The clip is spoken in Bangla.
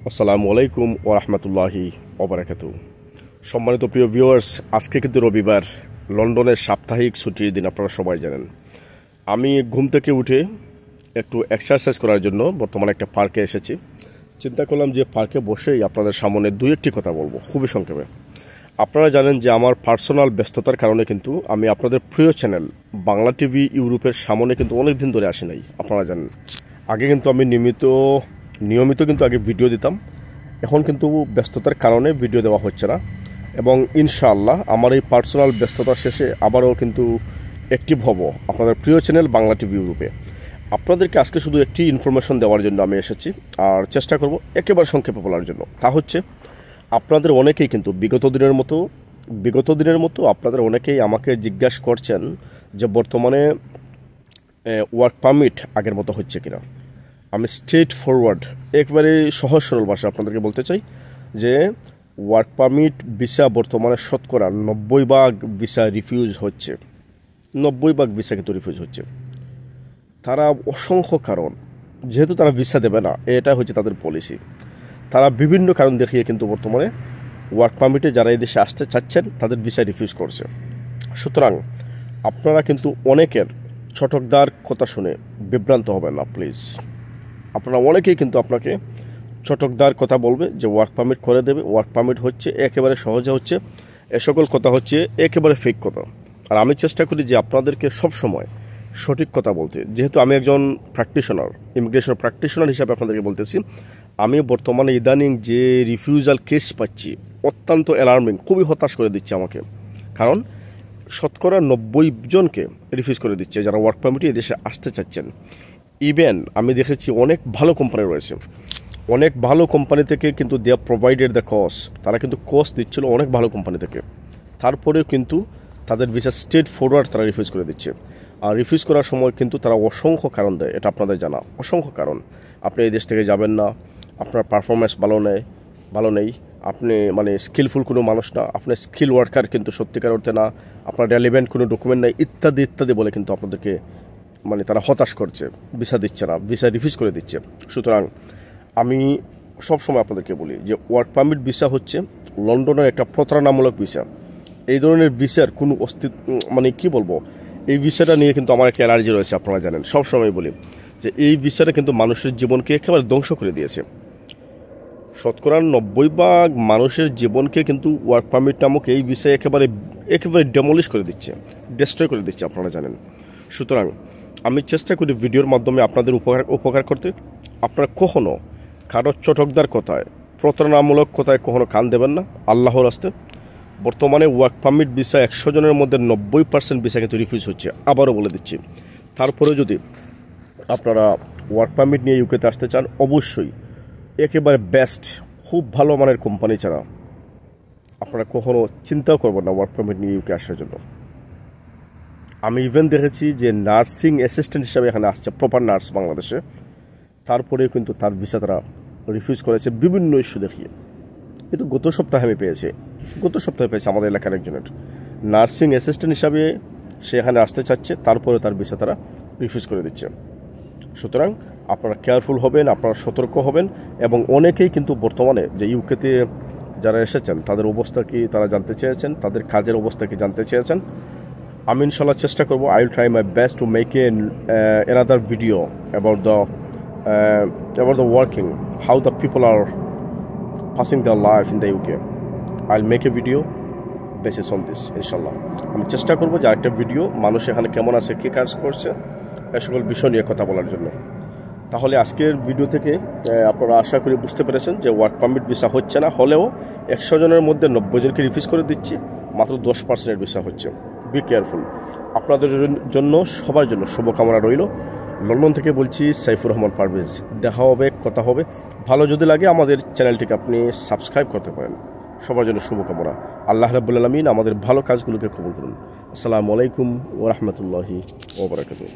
আসসালামু আলাইকুম ওয়া রাহমাতুল্লাহি ওয়া বারাকাতুহু। সম্মানিত প্রিয় ভিউয়ার্স, আজকে কিন্তু রবিবার, লন্ডনের সাপ্তাহিক ছুটির দিন, আপনারা সবাই জানেন। আমি ঘুম থেকে উঠে একটু এক্সারসাইজ করার জন্য বর্তমানে একটা পার্কে এসেছি। চিন্তা করলাম যে পার্কে বসেই আপনাদের সামনে দুই একটি কথা বলবো খুবই সংক্ষেপে। আপনারা জানেন যে আমার পার্সোনাল ব্যস্ততার কারণে কিন্তু আমি আপনাদের প্রিয় চ্যানেল বাংলা টিভি ইউরোপের সামনে কিন্তু অনেক দিন ধরে আসি নাই। আপনারা জানেন আগে কিন্তু আমি নিয়মিত কিন্তু আগে ভিডিও দিতাম। এখন কিন্তু ব্যস্ততার কারণে ভিডিও দেওয়া হচ্ছে না, এবং ইনশাআল্লাহ আমার এই পার্সোনাল ব্যস্ততা শেষে আবারও কিন্তু অ্যাক্টিভ হব আপনাদের প্রিয় চ্যানেল বাংলা টিভি ইউরোপে। আপনাদেরকে আজকে শুধু একটি ইনফরমেশন দেওয়ার জন্য আমি এসেছি, আর চেষ্টা করব একেবারে সংক্ষেপে বলার জন্য। তা হচ্ছে, আপনাদের অনেকেই কিন্তু বিগত দিনের মতো আপনাদের অনেকেই আমাকে জিজ্ঞাসা করছেন যে বর্তমানে ওয়ার্ক পারমিট আগের মতো হচ্ছে কিনা। আমি স্ট্রেট ফরওয়ার্ড একবারে সহজ সরল ভাষা আপনাদেরকে বলতে চাই যে ওয়ার্ক পারমিট ভিসা বর্তমানে শতকরা 90% ভিসা রিফিউজ হচ্ছে। 90% ভিসা কিন্তু রিফিউজ হচ্ছে। তারা অসংখ্য কারণ, যেহেতু তারা ভিসা দেবে না, এটা হচ্ছে তাদের পলিসি। তারা বিভিন্ন কারণ দেখিয়ে কিন্তু বর্তমানে ওয়ার্ক পারমিটে যারা এই দেশে আসতে চাচ্ছেন তাদের ভিসা রিফিউজ করছে। সুতরাং আপনারা কিন্তু অনেকের ছটকদার কথা শুনে বিভ্রান্ত হবেন না প্লিজ। আপনারা অনেকেই কিন্তু আপনাকে ছটকদার কথা বলবে যে ওয়ার্ক পারমিট করে দেবে, ওয়ার্ক পারমিট হচ্ছে একেবারে সহজে হচ্ছে, এ সকল কথা হচ্ছে একেবারে ফেক কথা। আর আমি চেষ্টা করি যে আপনাদেরকে সবসময় সঠিক কথা বলতে। যেহেতু আমি একজন প্র্যাকটিশনার, ইমিগ্রেশন প্র্যাকটিশনার হিসাবে আপনাদেরকে বলতেছি, আমি বর্তমানে ইদানিং যে রিফিউজাল কেস পাচ্ছি অত্যন্ত অ্যালার্মিং, খুবই হতাশ করে দিচ্ছে আমাকে। কারণ শতকরা 90 জনকে রিফিউজ করে দিচ্ছে যারা ওয়ার্ক পারমিটে এই দেশে আসতে চাচ্ছেন। ইভেন আমি দেখেছি অনেক ভালো কোম্পানি রয়েছে, অনেক ভালো কোম্পানি থেকে কিন্তু দে প্রোভাইডেড দ্য কস, তারা কিন্তু কস দিচ্ছিল অনেক ভালো কোম্পানি থেকে, তারপরেও কিন্তু তাদের ভিসা স্ট্রেট ফরওয়ার্ড তারা রিফিউজ করে দিচ্ছে। আর রিফিউজ করার সময় কিন্তু তারা অসংখ্য কারণ দেয়, এটা আপনাদের জানা, অসংখ্য কারণ। আপনি এই দেশ থেকে যাবেন না, আপনার পারফরমেন্স ভালো নেই, আপনি স্কিলফুল কোনো মানুষ না, আপনার স্কিল ওয়ার্কার কিন্তু সত্যিকার অর্থে না, আপনার রেলিভেন্ট কোনো ডকুমেন্ট নেই, ইত্যাদি বলে কিন্তু আপনাদেরকে তারা হতাশ করছে, ভিসা দিচ্ছে না, ভিসা রিফিউজ করে দিচ্ছে। সুতরাং আমি সবসময় আপনাদেরকে বলি যে ওয়ার্ক পারমিট ভিসা হচ্ছে লন্ডনের একটা প্রতারণামূলক ভিসা। এই ধরনের ভিসার কোনো অস্তিত্ব এই ভিসাটা নিয়ে কিন্তু আমার একটা অ্যালার্জি রয়েছে। আপনারা জানেন, সবসময় বলি যে এই ভিসাটা কিন্তু মানুষের জীবনকে একেবারে ধ্বংস করে দিয়েছে। শতকরা 90% মানুষের জীবনকে কিন্তু ওয়ার্ক পারমিট নামক এই ভিসা একেবারে ডেমলিশ করে দিচ্ছে, ডিস্ট্রয় করে দিচ্ছে, আপনারা জানেন। সুতরাং আমি চেষ্টা করি ভিডিওর মাধ্যমে আপনাদের উপকার করতে। আপনারা কখনো কারো চটকদার কথায়, প্রতারণামূলক কথায় কখনো কান দেবেন না আল্লাহর রাস্তে। বর্তমানে ওয়ার্ক পারমিট ভিসা 100 জনের মধ্যে 90% ভিসা কিন্তু রিফিউজ হচ্ছে, আবারও বলে দিচ্ছি। তারপরে যদি আপনারা ওয়ার্ক পারমিট নিয়ে ইউকেতে আসতে চান, অবশ্যই একেবারে বেস্ট, খুব ভালো মানের কোম্পানি ছাড়া আপনারা কখনো চিন্তাও করবেন না ওয়ার্ক পারমিট নিয়ে ইউকে আসার জন্য। আমি ইভেন দেখেছি যে নার্সিং অ্যাসিস্ট্যান্ট হিসাবে এখানে আসছে, প্রপার নার্স বাংলাদেশে, তারপরেও কিন্তু তার ভিসা তারা রিফিউজ করেছে বিভিন্ন ইস্যু দেখিয়ে। কিন্তু গত সপ্তাহে পেয়েছি আমাদের এলাকার একজনের নার্সিং অ্যাসিস্ট্যান্ট হিসাবে সে এখানে আসতে চাচ্ছে, তারপরে তার ভিসা তারা রিফিউজ করে দিচ্ছে। সুতরাং আপনারা কেয়ারফুল হবেন, আপনারা সতর্ক হবেন। এবং অনেকেই কিন্তু বর্তমানে যে ইউকেতে যারা এসেছেন তাদের অবস্থা কি তারা জানতে চেয়েছেন, তাদের কাজের অবস্থা কি জানতে চেয়েছেন। আমি ইনশাল্লাহ চেষ্টা করবো, I will try my best to make another video about the working, how the people are passing their life in the UK. I'll make a video basis on this ইনশাল্লাহ। আমি চেষ্টা করবো যে আরেকটা ভিডিও মানুষ এখানে কেমন আছে, কী কাজ করছে, এ সকল বিষয় নিয়ে কথা বলার জন্য। তাহলে আজকের ভিডিও থেকে আপনারা আশা করি বুঝতে পেরেছেন যে ওয়ার্ক পারমিট ভিসা হচ্ছে না, হলেও 100 জনের মধ্যে 90 জনকে রিফিউজ করে দিচ্ছি, মাত্র 10% ভিসা হচ্ছে। Be careful. আপনাদের জন্য, সবার জন্য শুভকামনা রইল। লন্ডন থেকে বলছি সাইফুর রহমান পারভেজ। দেখা হবে, কথা হবে। ভালো যদি লাগে আমাদের চ্যানেলটিকে আপনি সাবস্ক্রাইব করতে পারেন। সবার জন্য শুভকামনা। আল্লাহ রাব্বুল আলামিন আমাদের ভালো কাজগুলোকে কবুল করুন। আসসালামু আলাইকুম ওয়া রাহমাতুল্লাহি ওয়া বারাকাতুহু।